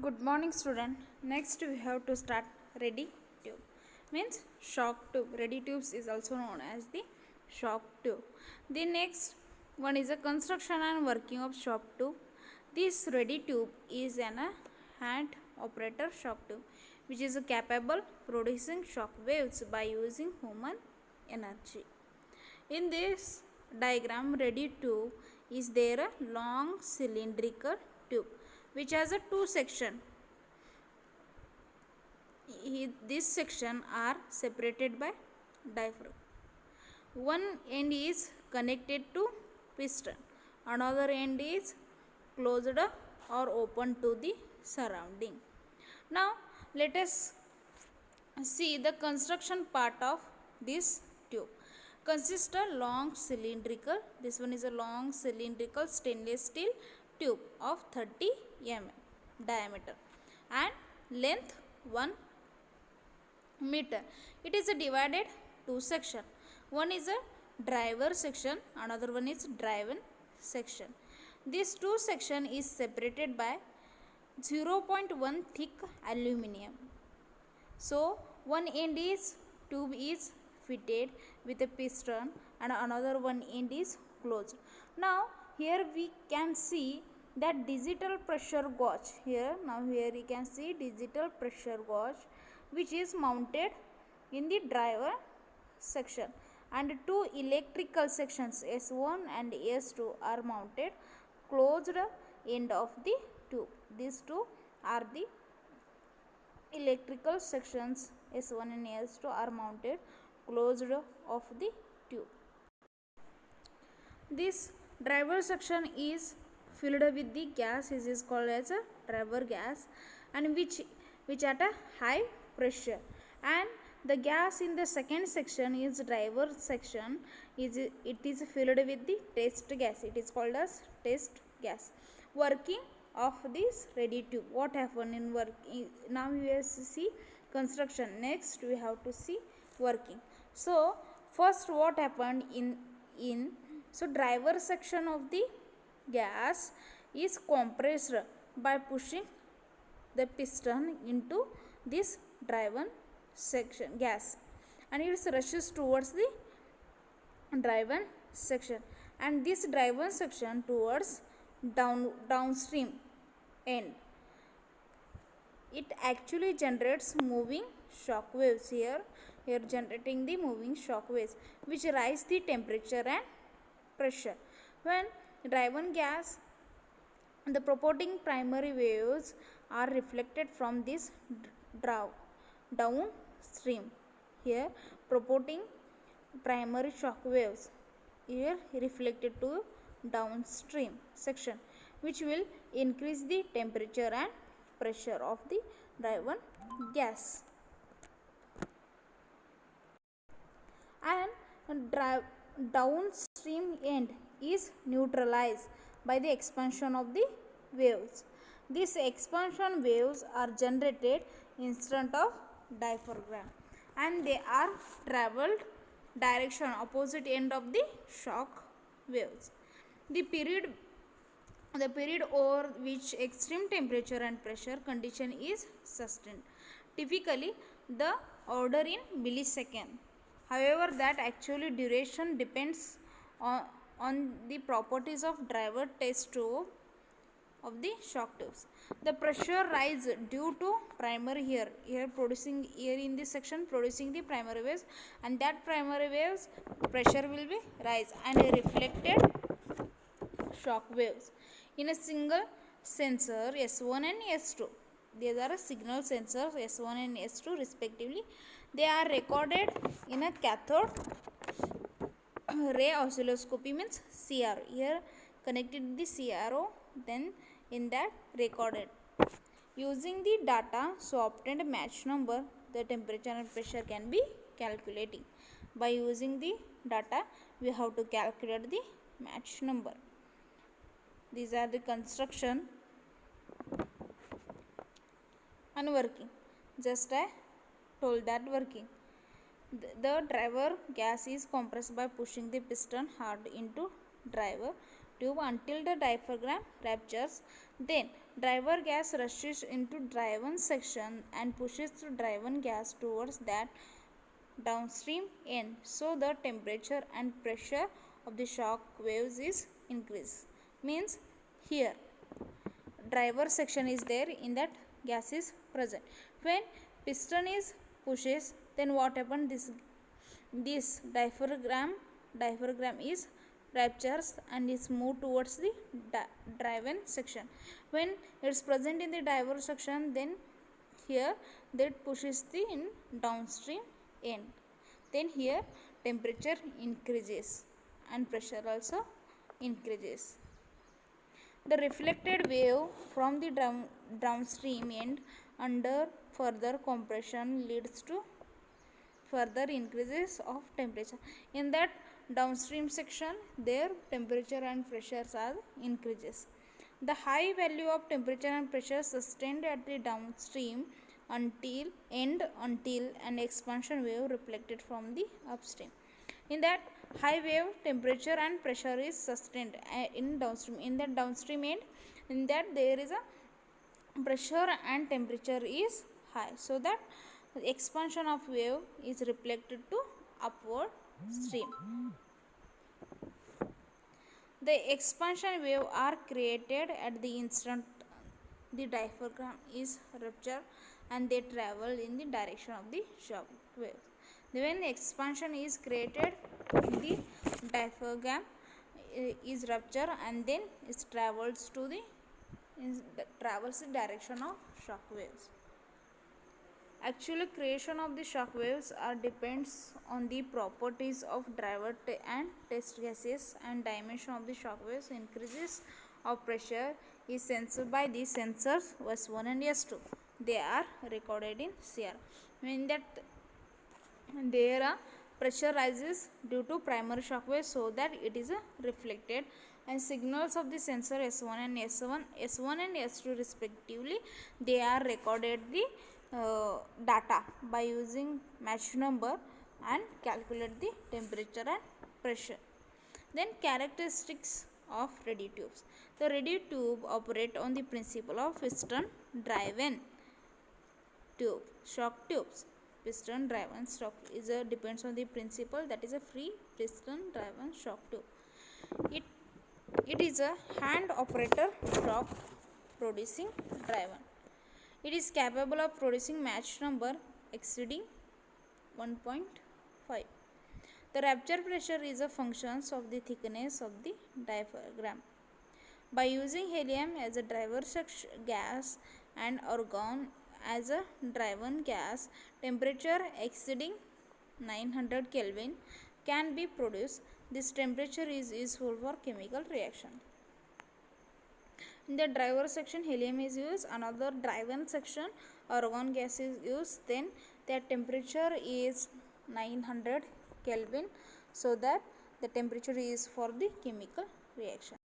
Good morning, student. Next, we have to start ready tube. Means shock tube. Ready tubes is also known as the shock tube. The next one is a construction and working of shock tube. This ready tube is an hand operator shock tube, which is capable producing shock waves by using human energy. In this diagram, ready tube is there a long cylindrical tube which has a two section. This section are separated by diaphragm. One end is connected to piston, another end is closed or open to the surrounding. Now let us see the construction part of this tube. Consists a long cylindrical, this one is a long cylindrical stainless steel tube of 30 mm diameter and length 1 meter. It is divided two section. One is a driver section, another one is driven section. This two section is separated by 0.1 thick aluminum. So one end is tube is fitted with a piston and another one end is closed. Now here we can see that digital pressure gauge here. Now here you can see digital pressure gauge which is mounted in the driver section, and two electrical sections S1 and S2 are mounted closed end of the tube. These two are the electrical sections S1 and S2 are mounted closed of the tube. This driver section is filled with the gas, which is called as a driver gas, and which at a high pressure, and the gas in the second section is driver section it is filled with the test gas. It is called as test gas. Working of this ready tube. What happened in work? Now we have to see construction. Next we have to see working. So first what happened in so driver section of the gas is compressed by pushing the piston into this driven section gas, and it rushes towards the driven section, and this driven section towards downstream end. It actually generates moving shock waves here generating the moving shock waves which rise the temperature and pressure. When driven gas, the propagating primary waves are reflected from this downstream. Here propagating primary shock waves here reflected to downstream section, which will increase the temperature and pressure of the driven gas. And downstream end is neutralized by the expansion of the waves. These expansion waves are generated instant of diaphragm, and they are traveled direction opposite end of the shock waves. The period over which extreme temperature and pressure condition is sustained, typically the order in millisecond. However, that actually duration depends on the properties of driver test tube of the shock tubes. The pressure rise due to primary here producing here in this section producing the primary waves, and that primary waves pressure will be rise and reflected shock waves in a single sensor S1 and S2. These are signal sensors S1 and S2 respectively. They are recorded in a cathode ray oscilloscopy, means CRO. Here connected the CRO, then in that recorded. Using the data so obtained match number, the temperature and pressure can be calculating. By using the data we have to calculate the match number. These are the construction and working. Just I told that working. The driver gas is compressed by pushing the piston hard into driver tube until the diaphragm ruptures. Then driver gas rushes into driven section and pushes the driven gas towards that downstream end, so the temperature and pressure of the shock waves is increased. Means here driver section is there, in that gas is present. When piston is pushes, then what happen, this diaphragm is ruptures and is moved towards the driven section. When it's present in the driver section, then here that pushes the in downstream end, then here temperature increases and pressure also increases. The reflected wave from the downstream end under further compression leads to further increases of temperature. In that downstream section, their temperature and pressures are increases. The high value of temperature and pressure sustained at the downstream until an expansion wave reflected from the upstream. In that high wave temperature and pressure is sustained in downstream. In that downstream end, in that there is a pressure and temperature is high, so that the expansion of wave is reflected to upward stream. The expansion wave are created at the instant the diaphragm is ruptured and they travel in the direction of the shock wave. When expansion is created, the diaphragm is ruptured and then it travels to the direction of shock waves. Actually, creation of the shock waves depends on the properties of driver and test gases, and dimension of the shock waves increases of pressure is sensed by the sensors S1 and S2. They are recorded in CR. When that there pressure rises due to primary shock wave, so that it is reflected, and signals of the sensor S1 and S2 respectively, they are recorded the data by using match number and calculate the temperature and pressure. Then characteristics of radio tubes. The radio tube operate on the principle of piston driven tube, shock tubes. Piston driven shock is depends on the principle, that is a free piston driven shock tube. It is a hand operator shock producing driven. It is capable of producing match number exceeding 1.5. The rupture pressure is a function of the thickness of the diaphragm. By using helium as a driver gas and argon as a driven gas, temperature exceeding 900 Kelvin can be produced. This temperature is useful for chemical reaction. In the driver section, helium is used. Another driven section, argon gas is used. Then their temperature is 900 Kelvin, so that the temperature is for the chemical reaction.